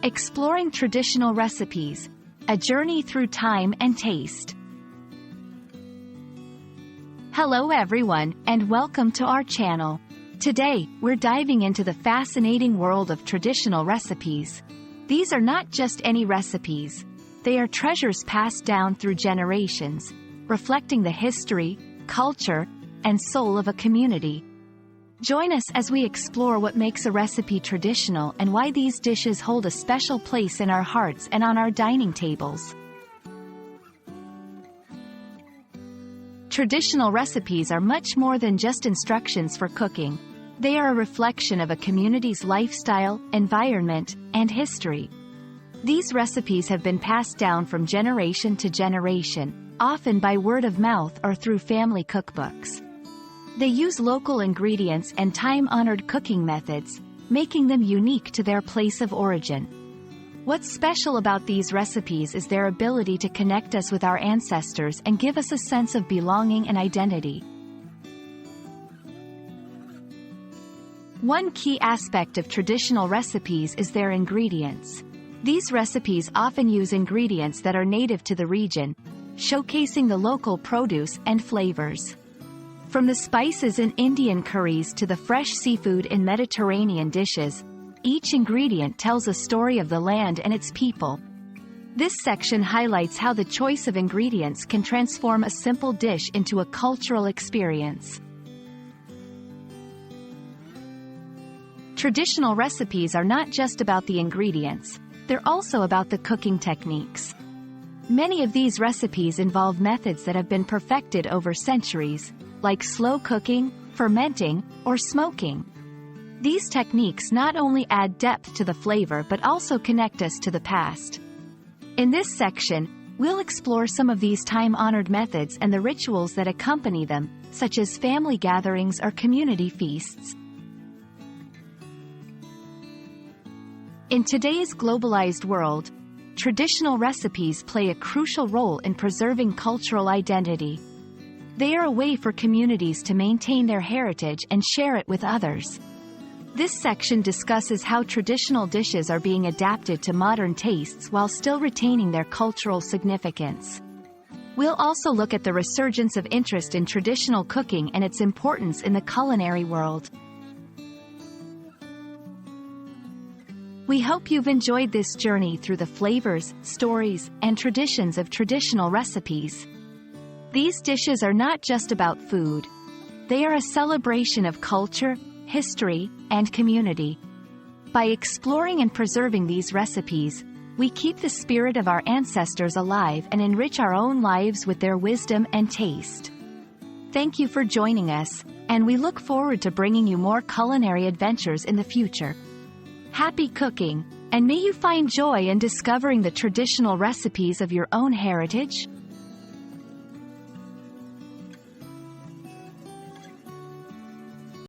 Exploring traditional recipes, a journey through time and taste. Hello everyone, and welcome to our channel. Today, we're diving into the fascinating world of traditional recipes. These are not just any recipes. They are treasures passed down through generations, reflecting the history, culture, and soul of a community. Join us as we explore what makes a recipe traditional and why these dishes hold a special place in our hearts and on our dining tables. Traditional recipes are much more than just instructions for cooking. They are a reflection of a community's lifestyle, environment, and history. These recipes have been passed down from generation to generation, often by word of mouth or through family cookbooks. They use local ingredients and time-honored cooking methods, making them unique to their place of origin. What's special about these recipes is their ability to connect us with our ancestors and give us a sense of belonging and identity. One key aspect of traditional recipes is their ingredients. These recipes often use ingredients that are native to the region, showcasing the local produce and flavors. From the spices in Indian curries to the fresh seafood in Mediterranean dishes, each ingredient tells a story of the land and its people. This section highlights how the choice of ingredients can transform a simple dish into a cultural experience. Traditional recipes are not just about the ingredients, they're also about the cooking techniques. Many of these recipes involve methods that have been perfected over centuries, like slow cooking, fermenting, or smoking. These techniques not only add depth to the flavor but also connect us to the past. In this section, we'll explore some of these time-honored methods and the rituals that accompany them, such as family gatherings or community feasts. In today's globalized world, traditional recipes play a crucial role in preserving cultural identity. They are a way for communities to maintain their heritage and share it with others. This section discusses how traditional dishes are being adapted to modern tastes while still retaining their cultural significance. We'll also look at the resurgence of interest in traditional cooking and its importance in the culinary world. We hope you've enjoyed this journey through the flavors, stories, and traditions of traditional recipes. These dishes are not just about food. They are a celebration of culture, history, and community. By exploring and preserving these recipes, we keep the spirit of our ancestors alive and enrich our own lives with their wisdom and taste. Thank you for joining us, and we look forward to bringing you more culinary adventures in the future. Happy cooking, and may you find joy in discovering the traditional recipes of your own heritage.